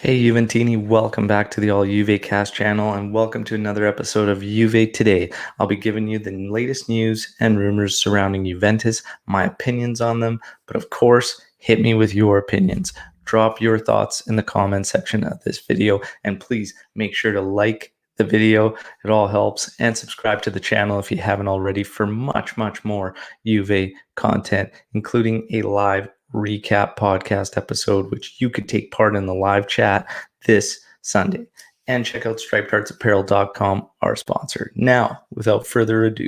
Hey Juventini, welcome back to the All Juve Cast channel and welcome to another episode of Juve Today. I'll be giving you the latest news and rumors surrounding Juventus, my opinions on them, but of course, hit me with your opinions. Drop your thoughts in the comment section of this video and please make sure to like the video. It all helps, and subscribe to the channel if you haven't already for much more Juve content, including a live recap podcast episode, which you could take part in the live chat this Sunday. And check out stripedheartsapparel.com, our sponsor. Now, without further ado,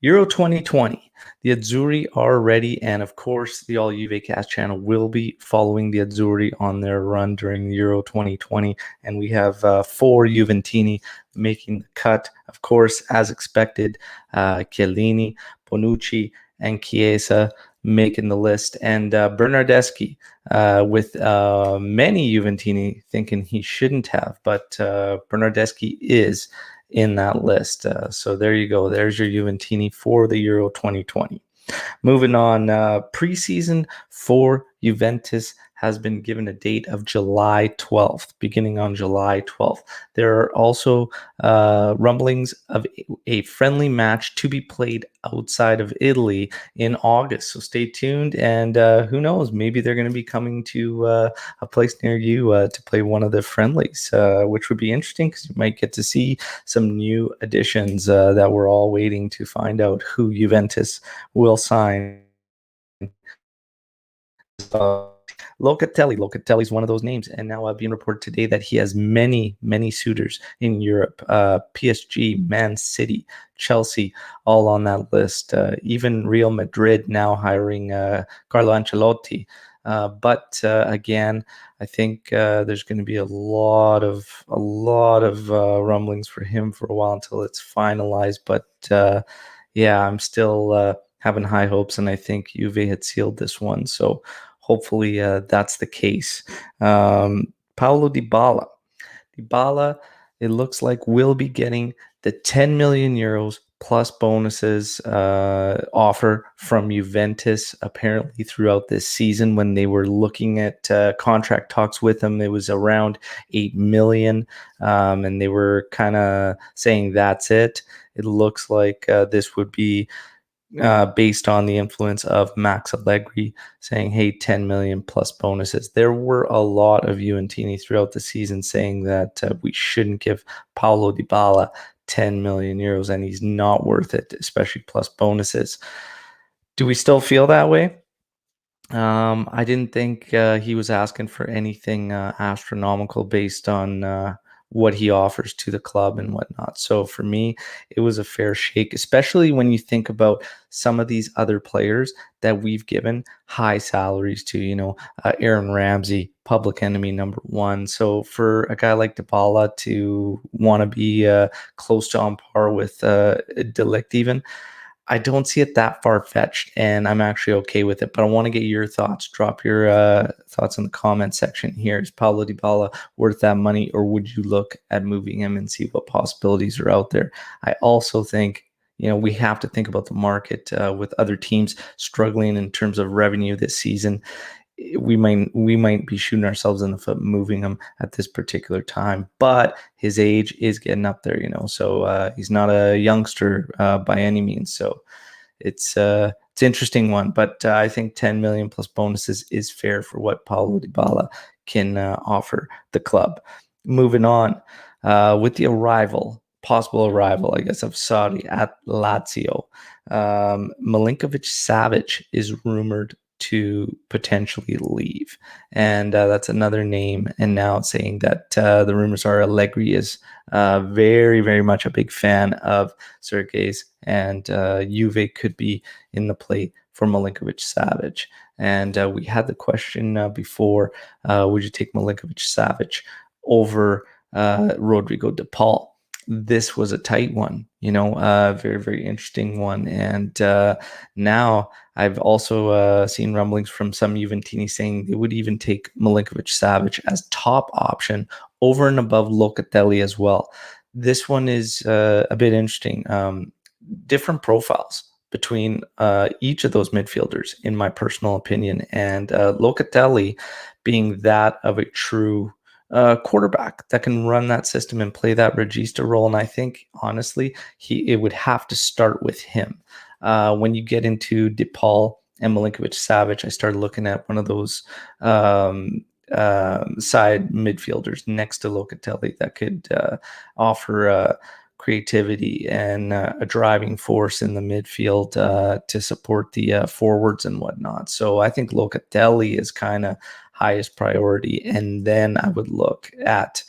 Euro 2020. The Azzurri are ready, and of course, the All Juve Cast channel will be following the Azzurri on their run during Euro 2020. And we have four Juventini making the cut. Of course, as expected, Chiellini, Bonucci, and Chiesa making the list, and Bernardeschi, with many Juventini thinking he shouldn't have, but Bernardeschi is in that list. So there you go. There's your Juventini for the Euro 2020. Moving on, preseason for Juventus has been given a date of July 12th, beginning on July 12th. There are also rumblings of a friendly match to be played outside of Italy in August. So stay tuned, and who knows, maybe they're going to be coming to a place near you to play one of the friendlies, which would be interesting because you might get to see some new additions that we're all waiting to find out who Juventus will sign. Locatelli is one of those names, and now being reported today that he has many suitors in Europe. PSG, Man City, Chelsea, all on that list. Even Real Madrid now hiring Carlo Ancelotti. But again, I think there's going to be a lot of rumblings for him for a while until it's finalized. But yeah, I'm still having high hopes, and I think Juve had sealed this one. So hopefully that's the case. Paulo Dybala. Dybala, it looks like we'll be getting the 10 million euros plus bonuses offer from Juventus apparently throughout this season. When they were looking at contract talks with him, it was around 8 million, and they were kind of saying that's it. It looks like this would be based on the influence of Max Allegri saying, hey, 10 million plus bonuses. There were a lot of Juventini throughout the season saying that we shouldn't give Paulo Dybala 10 million euros and he's not worth it, especially plus bonuses. Do we still feel that way? I didn't think he was asking for anything astronomical based on what he offers to the club and whatnot. So for me, it was a fair shake, especially when you think about some of these other players that we've given high salaries to, Aaron Ramsey, public enemy number one. So for a guy like Dybala to want to be close to on par with De Ligt even, I don't see it that far-fetched, and I'm actually okay with it. But I want to get your thoughts. Drop your thoughts in the comment section here. Is Paulo Dybala worth that money, or would you look at moving him and see what possibilities are out there? I also think, we have to think about the market with other teams struggling in terms of revenue this season. We might be shooting ourselves in the foot moving him at this particular time, but his age is getting up there, so he's not a youngster by any means. So it's interesting one, but I think 10 million plus bonuses is fair for what Paulo Dybala can offer the club. Moving on with the possible arrival, I guess, of Sarri at Lazio. Milinkovic-Savic is rumored to potentially leave, and that's another name. And now it's saying that the rumors are Allegri is very much a big fan of Sergei's, and Juve could be in the play for Milinkovic-Savic. And we had the question before, would you take Milinkovic-Savic over Rodrigo de Paul? This was a tight one, very interesting one. And now I've also seen rumblings from some Juventini saying they would even take Milinkovic-Savic as top option over and above Locatelli as well. This one is a bit interesting. Different profiles between each of those midfielders, in my personal opinion. And Locatelli being that of a true quarterback that can run that system and play that regista role. And I think, honestly, it would have to start with him. When you get into DePaul and Milinkovic-Savic, I started looking at one of those side midfielders next to Locatelli that could offer creativity and a driving force in the midfield to support the forwards and whatnot. So I think Locatelli is kind of highest priority, and then I would look at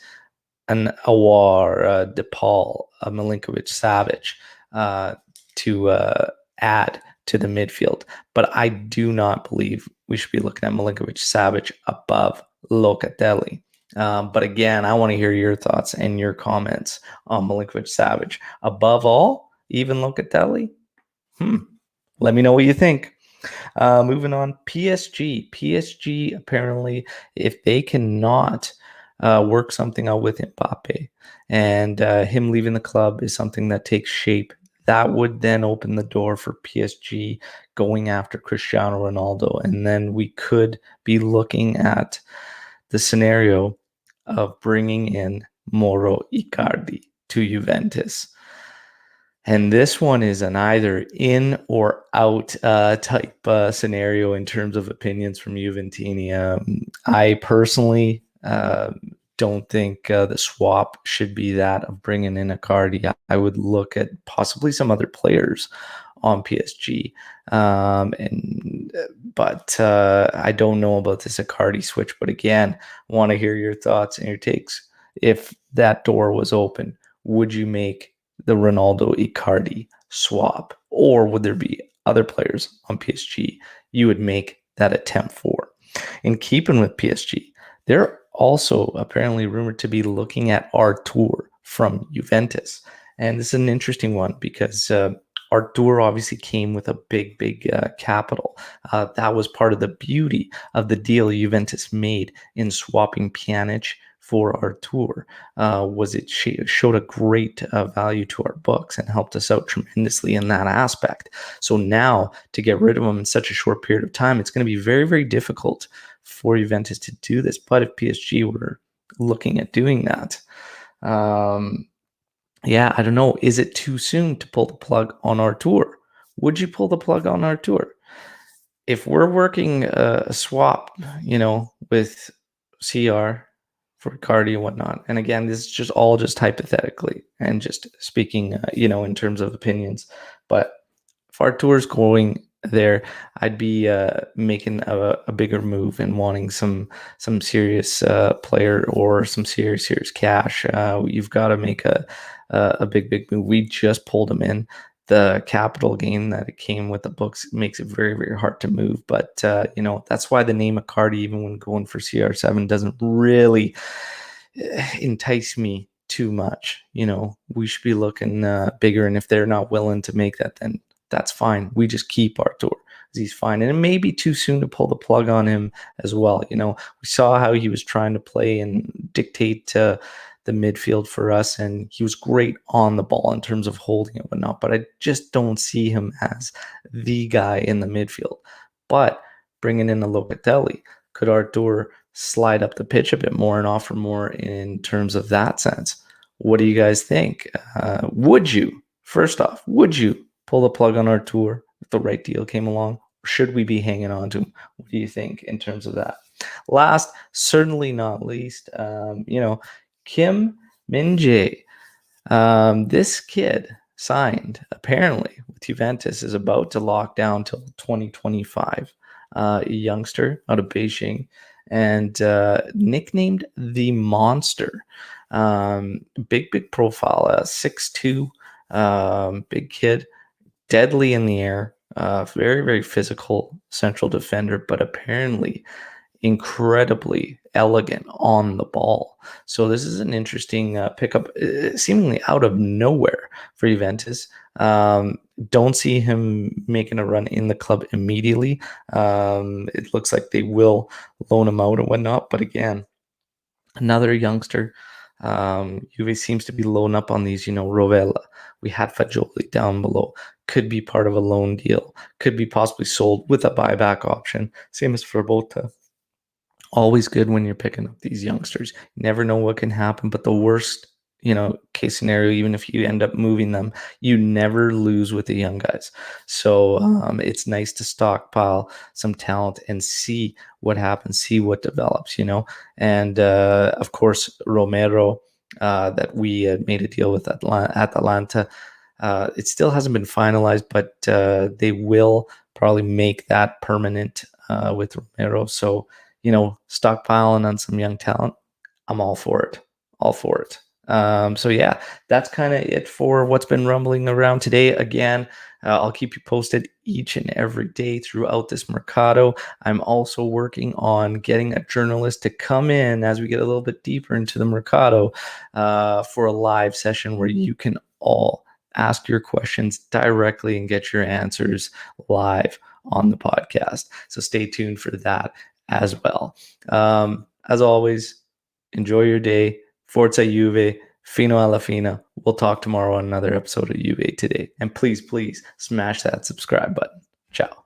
an Awar, DePaul, Milinkovic-Savic to add to the midfield. But I do not believe we should be looking at Milinkovic-Savic above Locatelli. But again, I want to hear your thoughts and your comments on Milinkovic-Savic. Above all, even Locatelli? Let me know what you think. Moving on, PSG. PSG, apparently, if they cannot work something out with Mbappe, and him leaving the club is something that takes shape, that would then open the door for PSG going after Cristiano Ronaldo. And then we could be looking at the scenario of bringing in Mauro Icardi to Juventus. And this one is an either in or out type scenario in terms of opinions from Juventini. I personally don't think the swap should be that of bringing in Icardi. I would look at possibly some other players on PSG. But I don't know about this Icardi switch. But again, want to hear your thoughts and your takes. If that door was open, would you make the Ronaldo Icardi swap, or would there be other players on PSG you would make that attempt for? In keeping with PSG, they're also apparently rumored to be looking at Artur from Juventus. And this is an interesting one because Artur obviously came with a big capital. That was part of the beauty of the deal Juventus made in swapping Pjanic for Artur, was it showed a great value to our books and helped us out tremendously in that aspect. So now to get rid of him in such a short period of time, it's going to be very difficult for Juventus to do this. But if PSG were looking at doing that, yeah, I don't know. Is it too soon to pull the plug on Artur? Would you pull the plug on Artur? If we're working a swap, with CR for Icardi and whatnot, and again, this is just all just hypothetically and just speaking, in terms of opinions. But if Artur's going there, I'd be making a bigger move and wanting some serious player or some serious cash. You've got to make a big move. We just pulled him in. The capital gain that it came with the books makes it very hard to move. But that's why the name Icardi, even when going for CR7, doesn't really entice me too much. We should be looking bigger, and if they're not willing to make that, then that's fine. We just keep Artur. He's fine. And it may be too soon to pull the plug on him as well. We saw how he was trying to play and dictate the midfield for us, and he was great on the ball in terms of holding it and whatnot, but I just don't see him as the guy in the midfield. But bringing in a Locatelli, could Artur slide up the pitch a bit more and offer more in terms of that sense? What do you guys think? Would you pull the plug on Artur if the right deal came along? Or should we be hanging on to him? What do you think in terms of that? Last, certainly not least, Kim Min-jae. This kid signed, apparently, with Juventus, is about to lock down till 2025. A youngster out of Beijing, and nicknamed the Monster. Big profile, 6'2", big kid, deadly in the air, very physical central defender, but apparently incredibly elegant on the ball. So this is an interesting pickup, seemingly out of nowhere for Juventus. Don't see him making a run in the club immediately. It looks like they will loan him out and whatnot. But again, another youngster. Juve seems to be loaning up on these, Rovella. We had Fagioli down below. Could be part of a loan deal. Could be possibly sold with a buyback option. Same as for Bota. always good when you're picking up these youngsters. You never know what can happen, but the worst, case scenario, even if you end up moving them, you never lose with the young guys. So it's nice to stockpile some talent and see what happens, see what develops, And of course, Romero, that we made a deal with Atalanta. It still hasn't been finalized, but they will probably make that permanent with Romero. So, stockpiling on some young talent, I'm all for it. All for it. So yeah, that's kind of it for what's been rumbling around today. Again, I'll keep you posted each and every day throughout this Mercado. I'm also working on getting a journalist to come in as we get a little bit deeper into the Mercado for a live session where you can all ask your questions directly and get your answers live on the podcast. So stay tuned for that as well. As always, enjoy your day. Forza Juve, fino alla fina. We'll talk tomorrow on another episode of Juve Today. And please, please smash that subscribe button. Ciao.